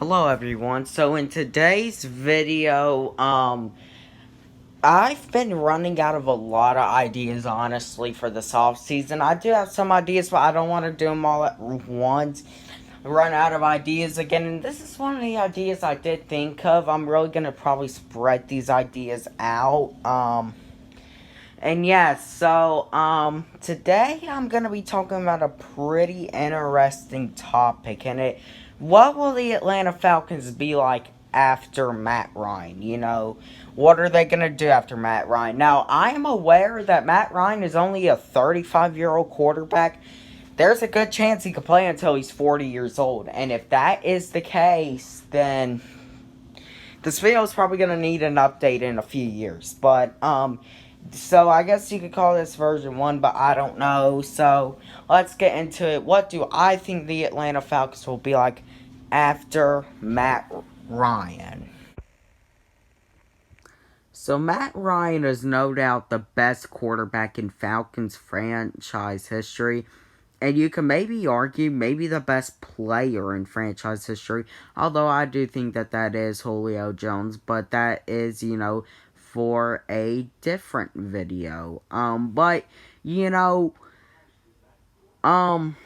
Hello everyone. So in today's video, I've been running out of a lot of ideas, honestly, for this off season. I do have some ideas, but I don't want to do them all at once. Run out of ideas again, and this is one of the ideas I did think of. I'm really gonna probably spread these ideas out. And yeah, so today I'm gonna be talking about a pretty interesting topic, and what will the Atlanta Falcons be like after Matt Ryan? What are they gonna do after Matt Ryan? Now, I am aware that Matt Ryan is only a 35-year-old quarterback. There's a good chance he could play until he's 40 years old, and if that is the case, then this video is probably gonna need an update in a few years. So I guess you could call this version 1, but I don't know. So let's get into it. What do I think the Atlanta Falcons will be like after Matt Ryan? So Matt Ryan is no doubt the best quarterback in Falcons franchise history. And you can maybe argue maybe the best player in franchise history. Although I do think that is Julio Jones. But that is, for a different video. You know, um,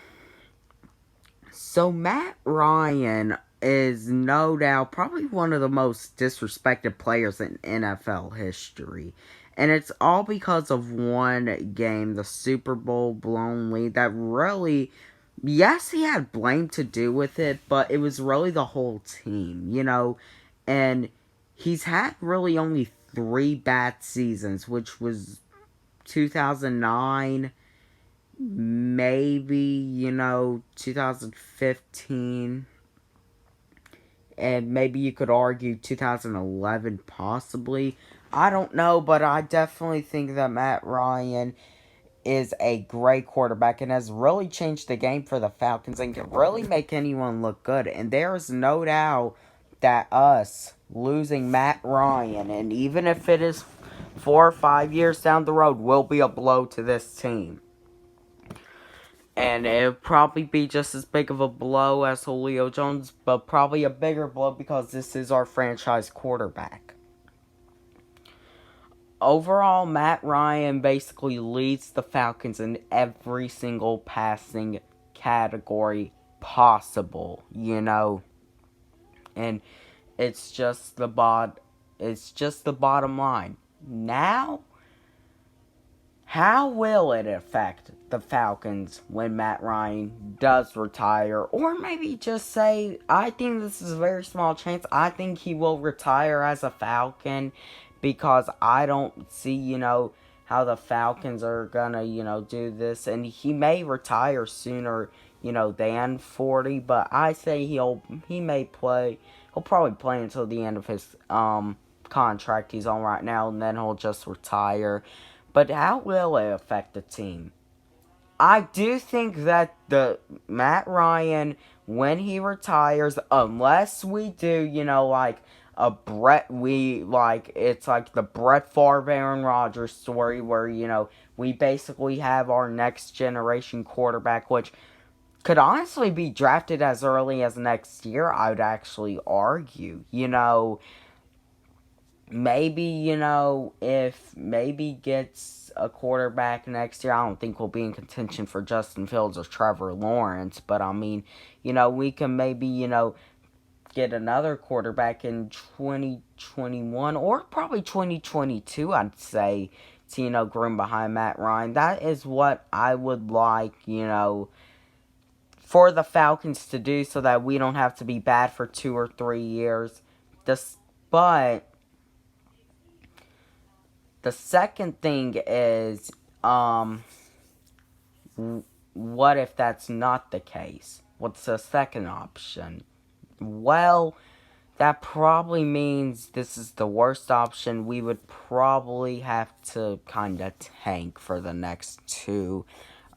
so Matt Ryan is no doubt probably one of the most disrespected players in NFL history. And it's all because of one game, the Super Bowl blown lead, that really, yes, he had blame to do with it, but it was really the whole team. And he's had really only 3 bad seasons, which was 2009, maybe, 2015, and maybe you could argue 2011 possibly. I don't know, but I definitely think that Matt Ryan is a great quarterback and has really changed the game for the Falcons and can really make anyone look good. And there is no doubt that us losing Matt Ryan, and even if it is 4 or 5 years down the road, will be a blow to this team. And it'll probably be just as big of a blow as Julio Jones, but probably a bigger blow because this is our franchise quarterback. Overall, Matt Ryan basically leads the Falcons in every single passing category possible, and it's just the bottom line. Now, how will it affect the Falcons when Matt Ryan does retire? Or maybe just say, I think this is a very small chance. I think he will retire as a Falcon because I don't see, how the Falcons are gonna, do this. And he may retire sooner, than 40. But I say he'll probably play until the end of his contract he's on right now, and then he'll just retire. But how will it affect the team? I do think that the Matt Ryan, when he retires, unless we do, like it's like the Brett Favre, Aaron Rodgers story where, we basically have our next generation quarterback, which could honestly be drafted as early as next year, I would actually argue. Maybe, if maybe gets a quarterback next year, I don't think we'll be in contention for Justin Fields or Trevor Lawrence. But, I mean, we can maybe, get another quarterback in 2021 or probably 2022, I'd say, to, groom behind Matt Ryan. That is what I would like, for the Falcons to do so that we don't have to be bad for 2 or 3 years. But the second thing is, what if that's not the case? What's the second option? Well, that probably means this is the worst option. We would probably have to kind of tank for the next 2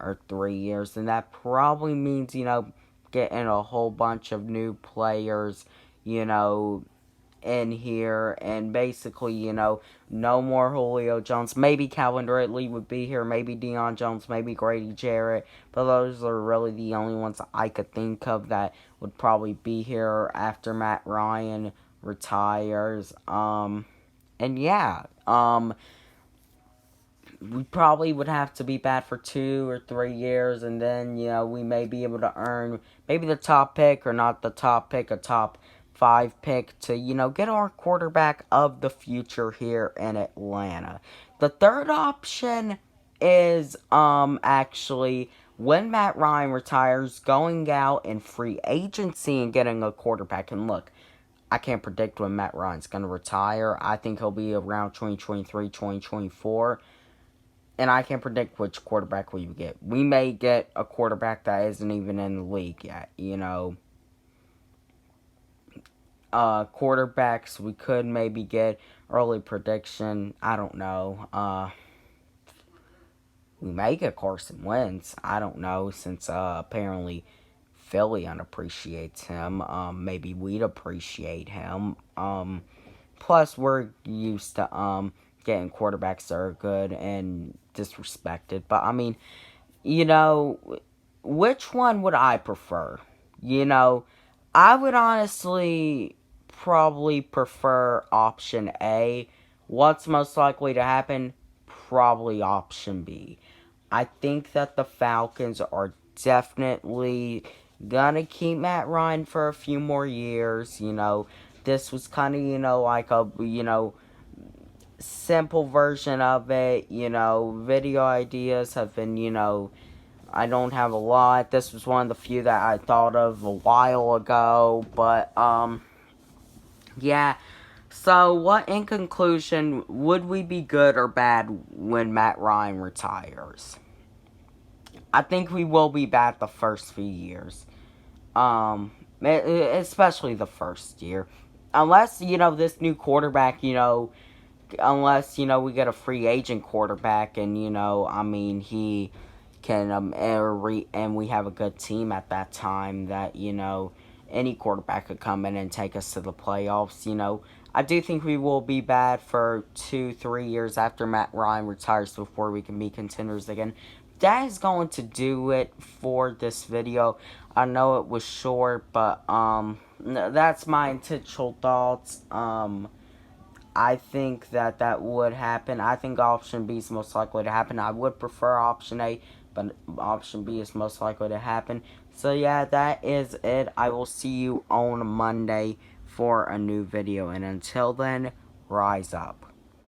or 3 years. And that probably means, getting a whole bunch of new players, in here, and basically, no more Julio Jones. Maybe Calvin Ridley would be here, maybe Deion Jones, maybe Grady Jarrett, but those are really the only ones I could think of that would probably be here after Matt Ryan retires. And yeah, we probably would have to be bad for 2 or 3 years, and then, we may be able to earn maybe the top pick, or not the top pick, a top 5 pick to, get our quarterback of the future here in Atlanta. The third option is, actually, when Matt Ryan retires, going out in free agency and getting a quarterback. And look, I can't predict when Matt Ryan's going to retire. I think he'll be around 2023, 2024. And I can't predict which quarterback we get. We may get a quarterback that isn't even in the league yet, quarterbacks we could maybe get, early prediction, I don't know. We may get Carson Wentz, I don't know, since apparently Philly unappreciates him. Maybe we'd appreciate him. Plus, we're used to getting quarterbacks that are good and disrespected. But I mean, which one would I prefer? I would honestly probably prefer option A. What's most likely to happen? Probably option B. I think that the Falcons are definitely gonna keep Matt Ryan for a few more years. This was kind of, like a, simple version of it. Video ideas have been, I don't have a lot. This was one of the few that I thought of a while ago. But, yeah. So, in conclusion, would we be good or bad when Matt Ryan retires? I think we will be bad the first few years. Especially the first year. Unless, this new quarterback, unless, we get a free agent quarterback and, he can, and we have a good team at that time that, any quarterback could come in and take us to the playoffs. I do think we will be bad for 2-3 years after Matt Ryan retires before we can be contenders again. That is going to do it for this video. I know it was short, but that's my intentional thoughts. I think that would happen. I think option B is most likely to happen. I would prefer option A, but option B is most likely to happen. So yeah, that is it. I will see you on Monday for a new video. And until then, rise up.